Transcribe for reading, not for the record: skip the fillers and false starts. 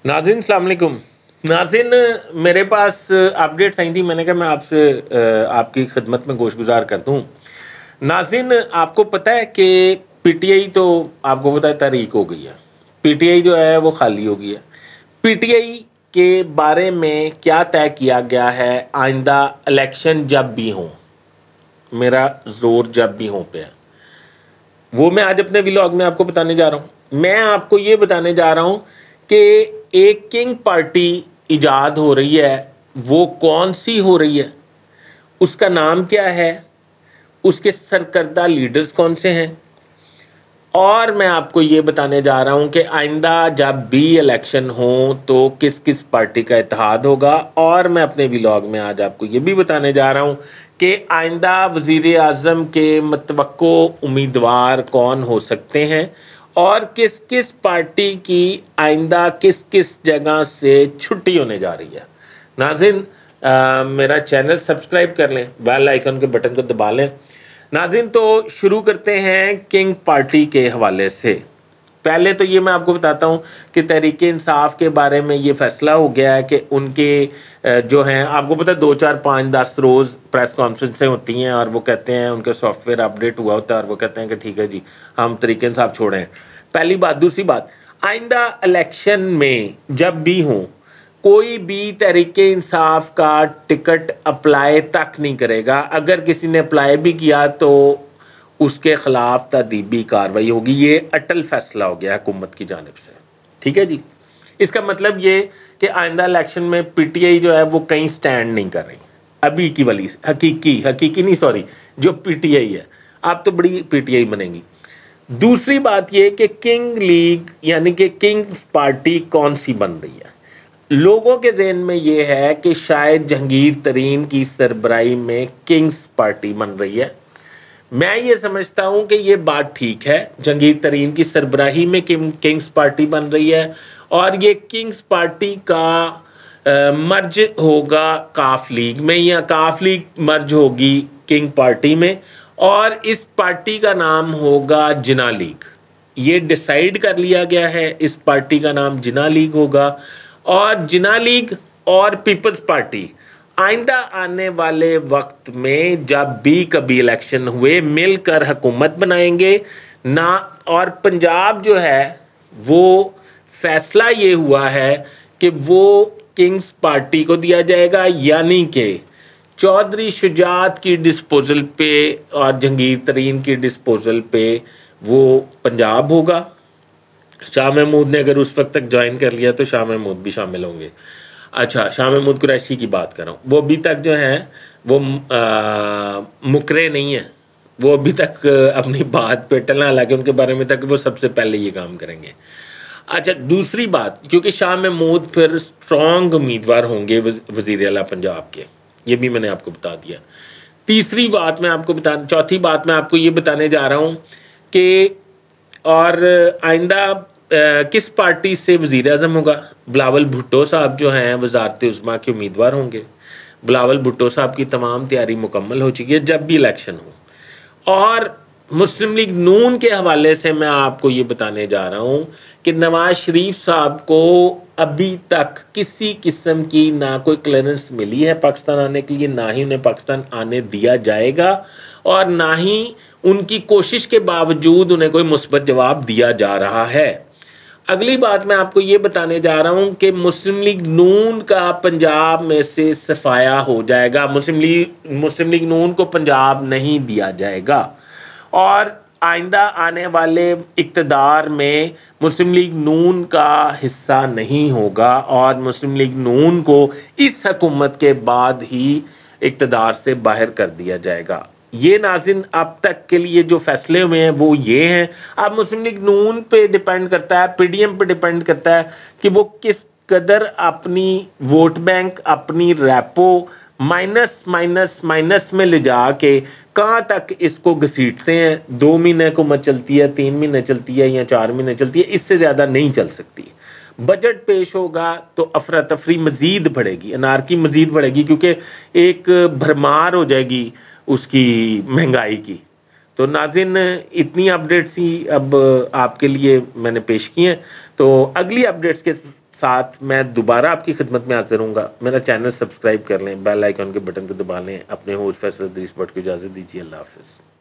नाज़रीन अस्सलाम वालेकुम। नाज़रीन, मेरे पास अपडेट्स आई थी, मैंने कहा मैं आपसे आपकी खिदमत में गोशगुजार कर दूँ। नाज़रीन, आपको पता है कि पीटीआई तो आपको पता है तहरीक हो गई है। पीटीआई जो है वो खाली हो गई है। पीटीआई के बारे में क्या तय किया गया है आइंदा इलेक्शन जब भी हों, मेरा ज़ोर जब भी हों पे है, वो मैं आज अपने व्लॉग में आपको बताने जा रहा हूँ। मैं आपको ये बताने जा रहा हूँ कि एक किंग पार्टी इजाद हो रही है। वो कौन सी हो रही है, उसका नाम क्या है, उसके सरकर्दा लीडर्स कौन से हैं, और मैं आपको ये बताने जा रहा हूँ कि आइंदा जब भी इलेक्शन हो तो किस किस पार्टी का इत्तेहाद होगा। और मैं अपने व्लॉग में आज आपको ये भी बताने जा रहा हूँ कि आइंदा वज़ीर आज़म के मतवक्को उम्मीदवार कौन हो सकते हैं और किस किस पार्टी की आइंदा किस किस जगह से छुट्टी होने जा रही है। नाज़रीन, मेरा चैनल सब्सक्राइब कर लें, बेल आइकन के बटन को दबा लें। नाज़रीन, तो शुरू करते हैं किंग पार्टी के हवाले से। पहले तो ये मैं आपको बताता हूँ कि तहरीक इंसाफ के बारे में ये फैसला हो गया है कि उनके जो हैं, आपको पता है 2 4 5 10 रोज़ प्रेस कॉन्फ्रेंसें होती हैं और वो कहते हैं उनके सॉफ्टवेयर अपडेट हुआ होता है और वो कहते हैं कि ठीक है जी, हम तहरीक इंसाफ छोड़ें। पहली बात। दूसरी बात, आइंदा इलेक्शन में जब भी हों, कोई भी तहरीक इंसाफ का टिकट अप्लाई तक नहीं करेगा। अगर किसी ने अप्लाई भी किया तो उसके खिलाफ तदीबी कार्रवाई होगी। ये अटल फैसला हो गया हुकूमत की जानिब से। ठीक है जी। इसका मतलब ये कि आइंदा इलेक्शन में पीटीआई जो है वो कहीं स्टैंड नहीं कर रही अभी की वाली हकीकी नहीं, सॉरी, जो पीटीआई है अब तो बड़ी पीटीआई बनेगी। दूसरी बात ये कि किंग लीग यानी कि किंग्स पार्टी कौन सी बन रही है। लोगों के ज़हन में ये है कि शायद जहांगीर तरीन की सरबराही में किंग्स पार्टी बन रही है। मैं ये समझता हूँ कि ये बात ठीक है, जहांगीर तरीन की सरबराही में किंग्स पार्टी बन रही है और ये किंग्स पार्टी का मर्ज होगा काफ लीग में या काफ लीग मर्ज होगी किंग पार्टी में और इस पार्टी का नाम होगा जिना लीग। ये डिसाइड कर लिया गया है, इस पार्टी का नाम जिना लीग होगा। और जिना लीग और पीपल्स पार्टी आइंदा आने वाले वक्त में जब भी कभी इलेक्शन हुए मिलकर हुकूमत बनाएंगे ना। और पंजाब जो है वो फैसला ये हुआ है कि वो किंग्स पार्टी को दिया जाएगा, यानी कि चौधरी शुजात की डिस्पोजल पे और जहांगीर तरीन की डिस्पोजल पे वो पंजाब होगा। शाह महमूद ने अगर उस वक्त तक ज्वाइन कर लिया तो शाह महमूद भी शामिल होंगे। अच्छा, शाह महमूद कुरैशी की बात कर रहा हूँ, वो अभी तक जो हैं वो मुकरे नहीं है, वो अभी तक अपनी बात पे टलना, हालांकि उनके बारे में तक वो सबसे पहले ये काम करेंगे। अच्छा, दूसरी बात, क्योंकि शाह महमूद फिर स्ट्रॉन्ग उम्मीदवार होंगे वज़ीर आला पंजाब के, ये भी मैंने आपको बता दिया। तीसरी बात मैं आपको चौथी बात मैं आपको ये बताने जा रहा हूँ कि और आइंदा किस पार्टी से वज़ीर आज़म होगा। बिलावल भुट्टो साहब जो हैं वज़ारत उज़्मा के उम्मीदवार होंगे। बिलावल भुट्टो साहब की तमाम तैयारी मुकम्मल हो चुकी है जब भी इलेक्शन हो। और मुस्लिम लीग नून के हवाले से मैं आपको ये बताने जा रहा हूँ कि नवाज शरीफ साहब को अभी तक किसी किस्म की ना कोई क्लियरेंस मिली है पाकिस्तान आने के लिए, ना ही उन्हें पाकिस्तान आने दिया जाएगा और ना ही उनकी कोशिश के बावजूद उन्हें कोई मुस्बत जवाब दिया जा रहा है। अगली बात मैं आपको ये बताने जा रहा हूँ कि मुस्लिम लीग नून का पंजाब में से सफाया हो जाएगा। मुस्लिम लीग नून को पंजाब नहीं दिया जाएगा और आइंदा आने वाले इक़्तिदार में मुस्लिम लीग नून का हिस्सा नहीं होगा और मुस्लिम लीग नून को इस हुकूमत के बाद ही इक़्तिदार से बाहर कर दिया जाएगा। ये नाज़रीन अब तक के लिए जो फैसले हुए हैं वो ये हैं। अब मुस्लिम लीग नून पे डिपेंड करता है, पीडीएम पे डिपेंड करता है कि वो किस कदर अपनी वोट बैंक, अपनी रैपो माइनस में ले जा के कहाँ तक इसको घसीटते हैं। 2 महीने को मत चलती है, 3 महीने चलती है या 4 महीने चलती है, इससे ज़्यादा नहीं चल सकती। बजट पेश होगा तो अफरा तफरी मज़ीद बढ़ेगी, अनारकी मज़ीद बढ़ेगी, क्योंकि एक भरमार हो जाएगी उसकी महंगाई की। तो नाज़रीन, इतनी अपडेट्स ही अब आपके लिए मैंने पेश की हैं। तो अगली अपडेट्स के साथ मैं दोबारा आपकी खिदमत में हाजिर रहूँगा। मेरा चैनल सब्सक्राइब कर लें, बेल आइकन के बटन को दबा लें। अपने होस्ट फैसल अदरीस भट्ट को इजाज़त दीजिए। अल्लाह हाफ़िज़।